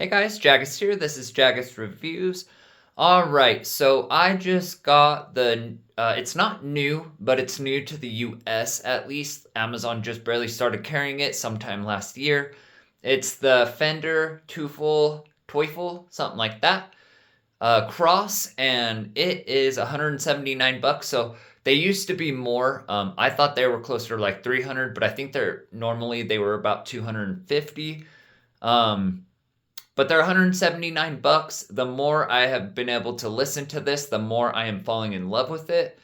Hey guys, Jagus here. This is Jagus Reviews. Alright, so I just got it's not new, but it's new to the US at least. Amazon just barely started carrying it sometime last year. It's the Fender Teufel, something like that, Cross, and it is 179 bucks. So they used to be more. I thought they were closer to like 300, but I think they were about 250. But they're 179 bucks. The more I have been able to listen to this, the more I am falling in love with it.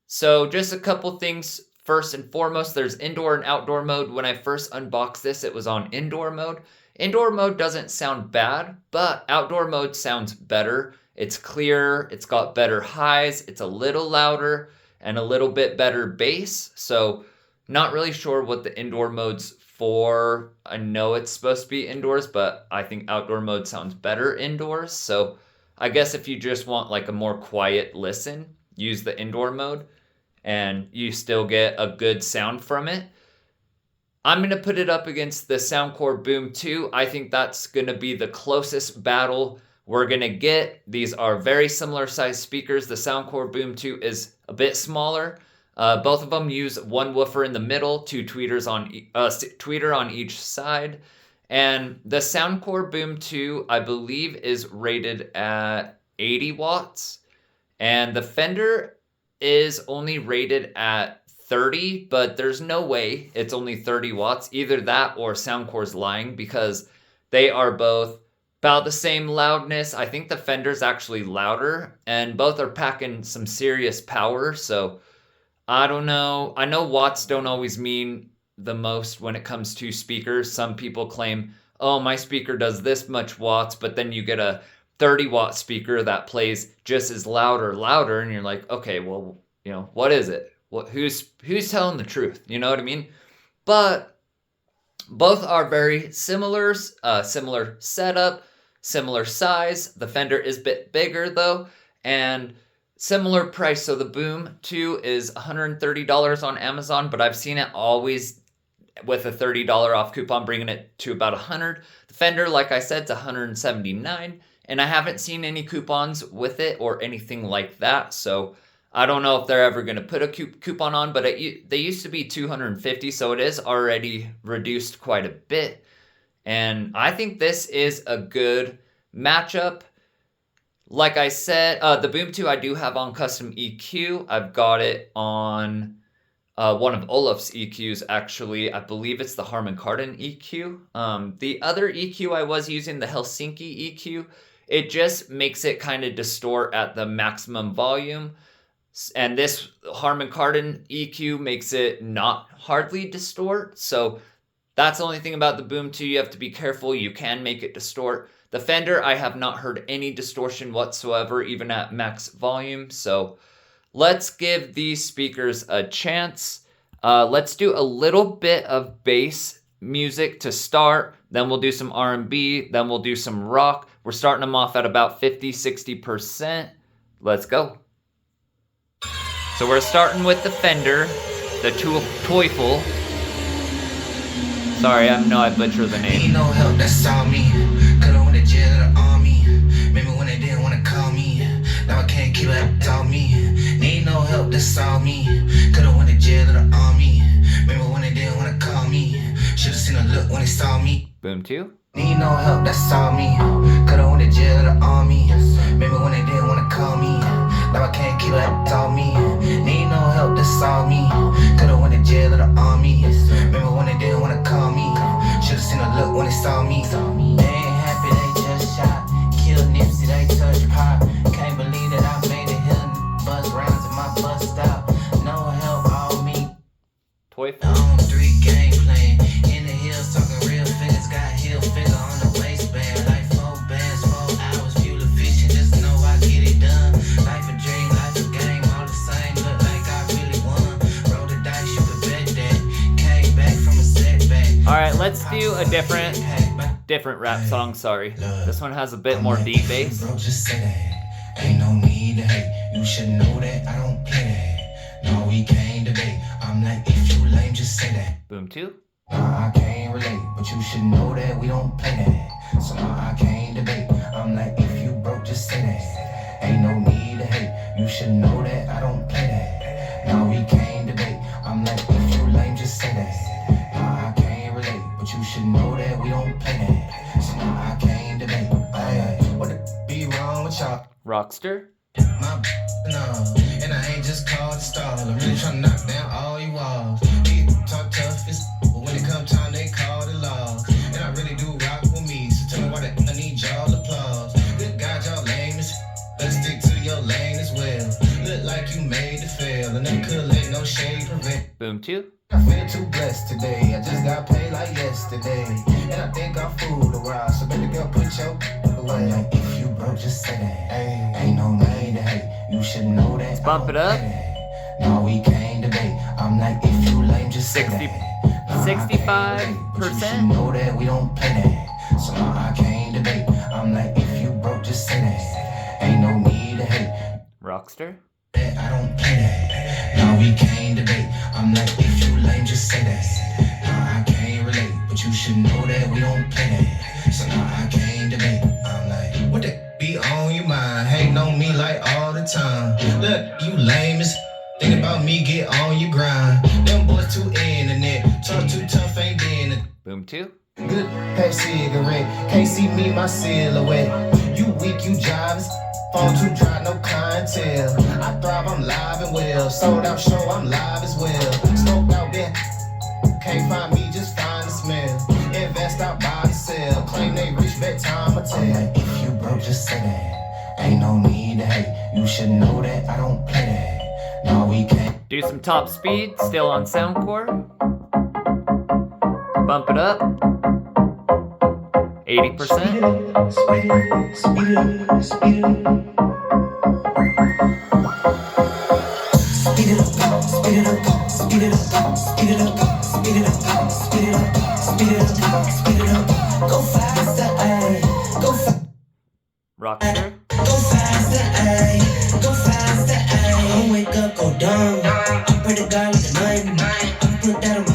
So just a couple things. First and foremost, there's indoor and outdoor mode. When I first unboxed this, it was on indoor mode. Indoor mode doesn't sound bad, but outdoor mode sounds better. It's clearer, it's got better highs, it's a little louder, and a little bit better bass. So not really sure what the indoor mode's for. I know it's supposed to be indoors, but I think outdoor mode sounds better indoors. So I guess if you just want like a more quiet listen, use the indoor mode and you still get a good sound from it. I'm going to put it up against the Soundcore Boom 2. I think that's going to be the closest battle we're going to get. These are very similar sized speakers. The Soundcore Boom 2 is a bit smaller. Both of them use one woofer in the middle, two tweeters tweeter on each side. And the Soundcore Boom 2, I believe, is rated at 80 watts. And the Fender is only rated at 30, but there's no way it's only 30 watts. Either that or Soundcore's lying, because they are both about the same loudness. I think the Fender's actually louder, and both are packing some serious power. So I don't know. I know watts don't always mean the most when it comes to speakers. Some people claim, oh, my speaker does this much watts, but then you get a 30-watt speaker that plays just as loud or louder, and you're like, okay, well, what is it? Who's telling the truth? You know what I mean? But both are very similar, similar setup, similar size. The Fender is a bit bigger though, and similar price. So the Boom 2 is $130 on Amazon, but I've seen it always with a $30 off coupon, bringing it to about $100. The Fender, like I said, is $179, and I haven't seen any coupons with it or anything like that. So I don't know if they're ever going to put a coupon on, but they used to be $250, so it is already reduced quite a bit. And I think this is a good matchup. Like I said, the Boom 2 I do have on custom EQ. I've got it on one of Olaf's EQs, actually. I believe it's the Harman Kardon EQ. The other EQ I was using, the Helsinki EQ, it just makes it kind of distort at the maximum volume. And this Harman Kardon EQ makes it not hardly distort. So that's the only thing about the Boom 2. You have to be careful. You can make it distort. The Fender, I have not heard any distortion whatsoever, even at max volume. So let's give these speakers a chance. Let's do a little bit of bass music to start. Then we'll do some R&B. Then we'll do some rock. We're starting them off at about 50-60%. Let's go. So we're starting with the Fender, the Teufel. Sorry, I know I butchered the name. Need no help, that's all me. Could've went to jail or the army. Maybe when they didn't wanna call me. Now I can't keep it, that's all me. Need no help, that's all me. Could've went to jail or the army. Maybe when they didn't wanna call me. Should've seen a look when they saw me. Boom 2. Need no help, that's all me. Could've went to jail or the army. Maybe when they didn't wanna call me. Now I can't keep it, that's all me. Need no help, that's all me. Could've went to jail or the army. Maybe when they didn't wanna call me. Should've seen a look when they saw me. They ain't happy, they just shot. Killed Nipsey, they touched pop. Can't believe that I made it here. Buzz rounds in my bus stop. No help, all me. Teufel. On 3 game playing. In the hills, talking real figures. Got hill figure on the waistband. Like 4 bands, 4 hours. Fuel efficient, just know I get it done. Life a dream, life a game. All the same, look like I really won. Roll the dice, you could bet that. Came back from a setback. Alright, let's do a different rap song, sorry. This one has a bit more deep bass. Bro, just say that. Ain't no need to hate. You should know that I don't play that. No, we can't debate. I'm like, if you lame, just say that. Boom 2. Nah, I can't relate, but you should know that we don't play that. So now I can't debate. I'm like, if you broke, just say that. Ain't no need to hate. You should know that I don't play that. Now we can't debate. I'm like, if you lame, just say that. Now I can't relate, but you should know that we don't play that. So now I can't debate. What the be wrong with y'all? Rockster. My no, and I ain't just called to stall. I'm really trying to knock down all you walls. Niggas talk tough, but when it come time, they call the laws. And I really do rock with me, so tell me why I need y'all applause. Good God, y'all lame as let's stick to your lane as well. Look like you made the fail, and they could let no shade prevent. Boom 2. I feel too blessed today. I just got paid like yesterday, and I think I'm fooled a while. So baby girl, put your away. Like if you broke, just say that. Ay, ain't no need to hate. You should know that. Let's bump it up. Now we can't debate. I'm like, if you lame, just say 60, that. 65%. But you should know that we don't play that. So now I can't debate. I'm like, if you broke, just say that. Ain't no need to hate. Rockster. I don't play that. Now we can't debate. I'm like, if you lame, just say that. Now I can't relate, but you should know that we don't play that. So now I can't debate. I'm like, what that be on your mind? Hating on me like all the time. Look, you lame as think about me, get on your grind. Them boys too internet, talk too tough, ain't been a Boom 2. good pack cigarette. Can't see me, my silhouette. You weak, you jive. Phone too dry, no clientele. I thrive, I'm live and well. Sold out show, I'm live as well. Smoked out there, can't find me, just find the smell. Invest out, buy and sell. Claim they rich, bet time I tell. Like, if you broke, just say that. Ain't no need to hate. You should know that I don't play that. No, we can't. Do some top speed, still on Soundcore. Bump it up. 80%. Speed it, speed it, speed it. Speed it up, speed it up, speed it up, speed it up, speed it up, speed it up, speed it up, speed it up. Go faster, ayy, go faster. Rockster. Go faster, ayy, go faster, ayy. I wake up, go dumb. I pray to God like a nun. I put that on my,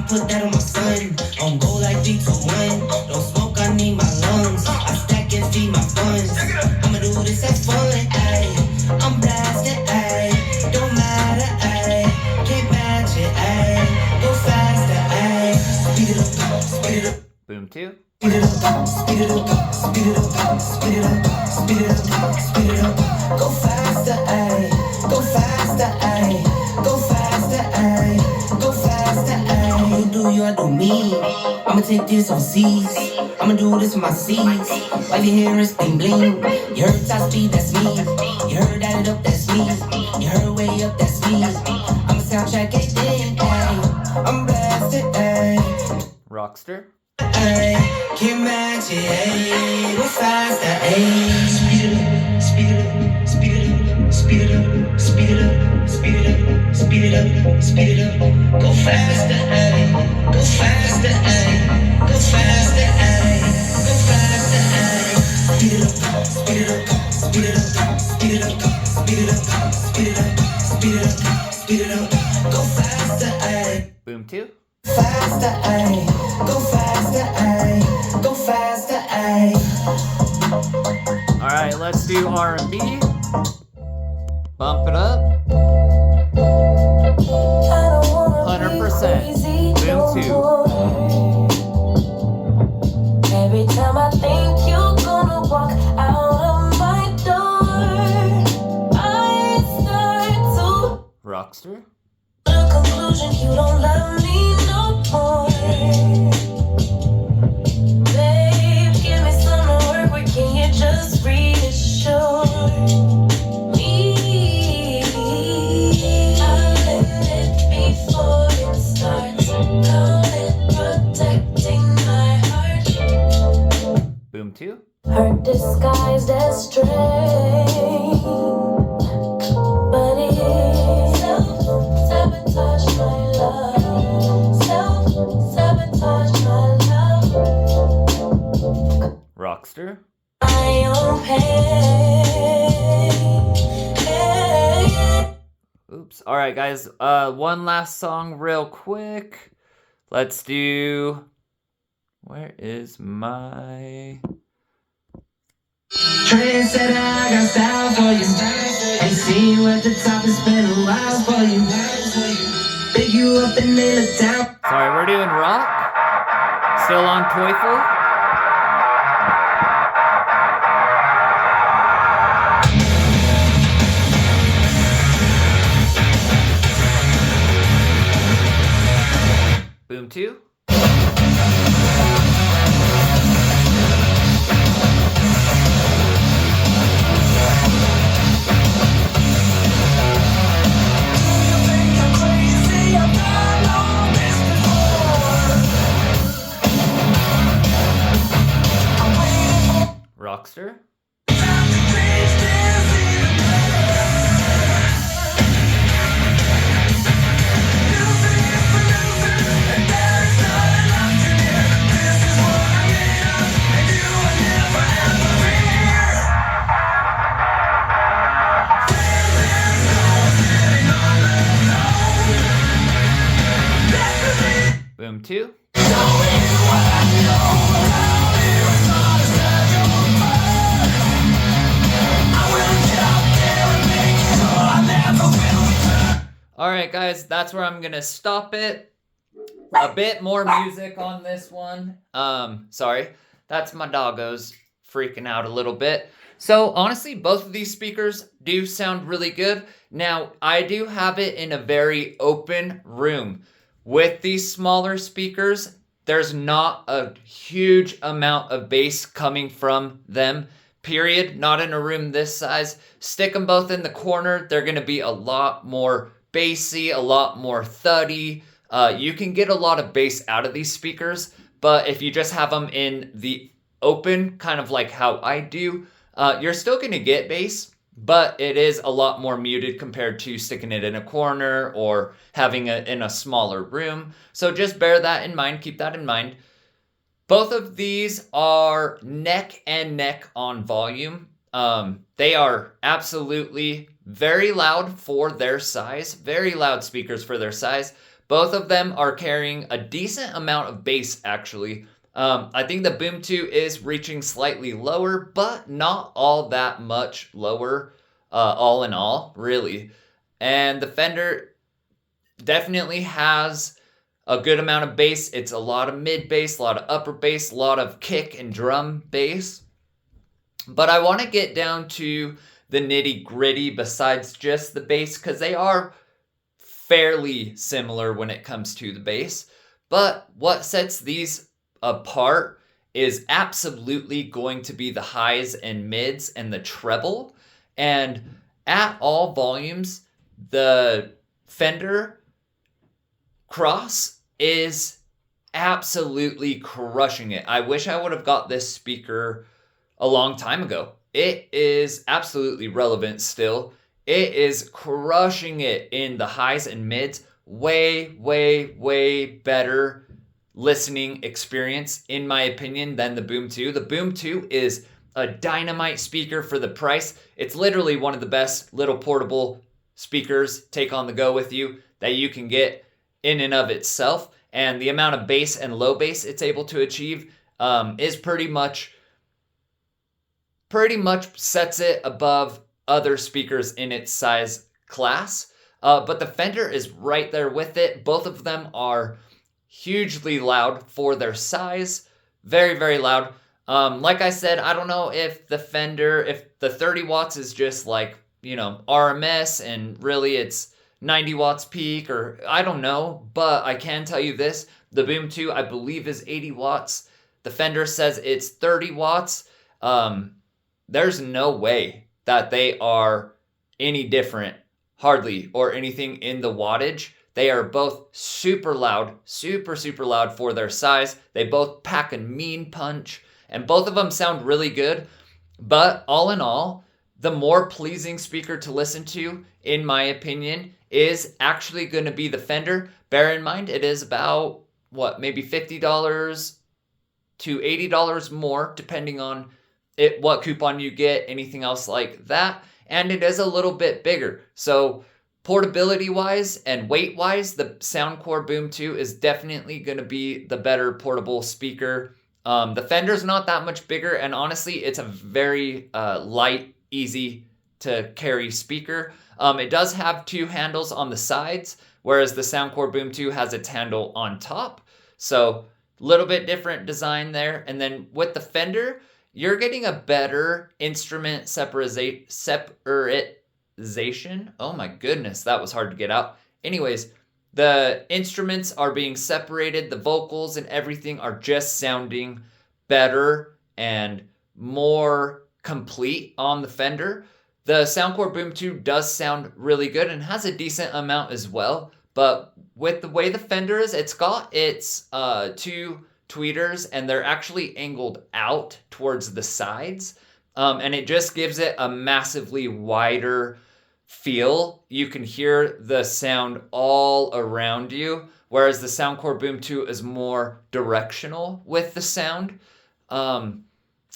put that on my son. On go like 3 to 1. Don't smoke, I need my lungs. I stack and feed my funds. I'ma do this, have fun, ayy. I'm blasting, ayy. Don't matter, ayy. Can't match it, ayy. Go faster, ayy. Speed it up, speed it up. Boom 2. Speed it up, speed it up, speed it up, speed it up, speed it up, speed it up. Go faster, ayy. Go faster, ayy. Go faster, ayy. Go faster, ayy. You do you, I do me. I'ma take this overseas. I'ma do this for my seeds. While you hear it bling bling. You heard top speed, that's me. You heard that it up, that's me. You heard way up, that's me. I'ma soundtrack everything, ayy. I'm blasted, ayy. Rockster. Can't match it, ayy. Go faster, ayy. Speed it up, speed it up, speed it up, speed it up, speed it up, speed it up, speed it up, speed it up. Go faster, ayy. Go faster, ayy. Go faster, ayy. Go faster, ayy. Speed it up, speed it up, speed it up, speed it up, speed it up, speed it up, speed it up, speed it up. Go faster, ayy. Boom 2. Faster, ayy. Go faster, ayy. Go faster, ayy. Alright, let's do R&B. Bump it up. 100%. Boom 2. Every time I think you're gonna walk out of my door, I start to Rockster. the conclusion you don't love me no more. Babe, give me some more work. Where can you just reassure me? I'll end it before it starts. Call it protecting my heart. Boom 2. Hurt disguised as strength, but it's self-sabotage my love. Self-sabotage my love. Rockster. My own pain. Oops. Alright, guys. One last song real quick. Let's do Where is my... Trendsetter, I got style for you. Ain't seen you at the top, it's been a while for you. Pick you up and nail it down. Sorry, we're doing rock. Still on Teufel. Boom 2. Rockster. Boom 2. Alright guys, that's where I'm gonna stop it. A bit more music on this one. Sorry. That's my doggos freaking out a little bit. So honestly, both of these speakers do sound really good. Now, I do have it in a very open room. With these smaller speakers, there's not a huge amount of bass coming from them, period. Not in a room this size. Stick them both in the corner, they're gonna be a lot more bassy, a lot more thuddy. You can get a lot of bass out of these speakers, but if you just have them in the open, kind of like how I do, you're still gonna get bass, but it is a lot more muted compared to sticking it in a corner or having it in a smaller room. So just bear that in mind, keep that in mind. Both of these are neck and neck on volume. They are absolutely very loud for their size, very loud speakers for their size. Both of them are carrying a decent amount of bass actually. I think the Boom 2 is reaching slightly lower, but not all that much lower, all in all, really. And the Fender definitely has a good amount of bass. It's a lot of mid bass, a lot of upper bass, a lot of kick and drum bass. But I want to get down to the nitty gritty besides just the bass, because they are fairly similar when it comes to the bass. But what sets these apart is absolutely going to be the highs and mids and the treble. And at all volumes, the Fender Cross is absolutely crushing it. I wish I would have got this speaker a long time ago. It is absolutely relevant still. It is crushing it in the highs and mids. Way, way, way better listening experience, in my opinion, than the Boom 2. The Boom 2 is a dynamite speaker for the price. It's literally one of the best little portable speakers, take on the go with you, that you can get in and of itself. And the amount of bass and low bass it's able to achieve is pretty much sets it above other speakers in its size class. But the Fender is right there with it. Both of them are hugely loud for their size. Very, very loud. Like I said, I don't know if the Fender, if the 30 watts is just like, you know, RMS and really it's 90 watts peak, or I don't know, but I can tell you this, the Boom 2 I believe is 80 watts. The Fender says it's 30 watts. There's no way that they are any different, hardly, or anything in the wattage. They are both super loud, super, super loud for their size. They both pack a mean punch, and both of them sound really good. But all in all, the more pleasing speaker to listen to, in my opinion, is actually going to be the Fender. Bear in mind, it is about, what, maybe $50 to $80 more, depending on what coupon you get, anything else like that. And it is a little bit bigger. So Portability wise and weight wise, the Soundcore Boom 2 is definitely going to be the better portable speaker. The Fender's not that much bigger, and honestly, it's a very light, easy to carry speaker. It does have 2 handles on the sides, whereas the Soundcore Boom 2 has its handle on top. So a little bit different design there. And then with the Fender, you're getting a better instrument separation. Oh my goodness, that was hard to get out. Anyways, the instruments are being separated. The vocals and everything are just sounding better and more complete on the Fender. The Soundcore Boom 2 does sound really good and has a decent amount as well. But with the way the Fender is, it's got its 2 tweeters, and they're actually angled out towards the sides. And it just gives it a massively wider feel. You can hear the sound all around you, whereas the Soundcore Boom 2 is more directional with the sound.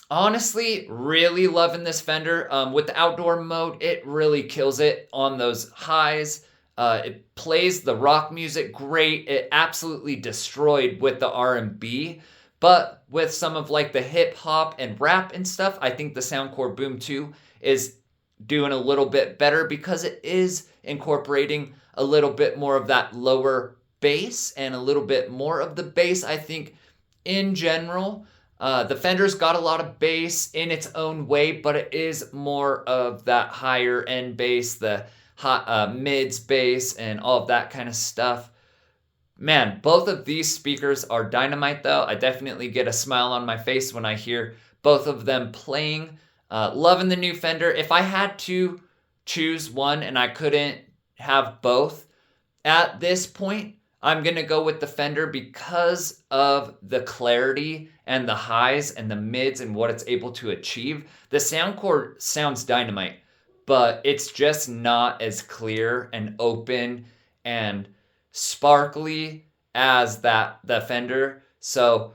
Honestly, really loving this Fender. With the outdoor mode, it really kills it on those highs. It plays the rock music great. It absolutely destroyed with the R&B. But with some of like the hip hop and rap and stuff, I think the Soundcore Boom 2 is doing a little bit better because it is incorporating a little bit more of that lower bass and a little bit more of the bass. I think in general, the Fender's got a lot of bass in its own way, but it is more of that higher end bass, the mids bass and all of that kind of stuff. Man, both of these speakers are dynamite though. I definitely get a smile on my face when I hear both of them playing. Loving the new Fender. If I had to choose one and I couldn't have both at this point, I'm going to go with the Fender because of the clarity and the highs and the mids and what it's able to achieve. The Soundcore sounds dynamite, but it's just not as clear and open and sparkly as the Fender. So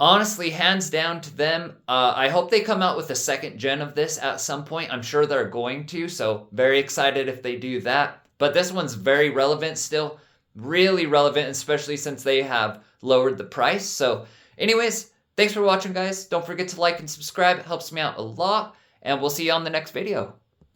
honestly, hands down to them. I hope they come out with a second gen of this at some point. I'm sure they're going to, so very excited if they do that. But this one's very relevant still, really relevant, especially since they have lowered the price. So anyways, thanks for watching, guys. Don't forget to like and subscribe. It helps me out a lot, and we'll see you on the next video.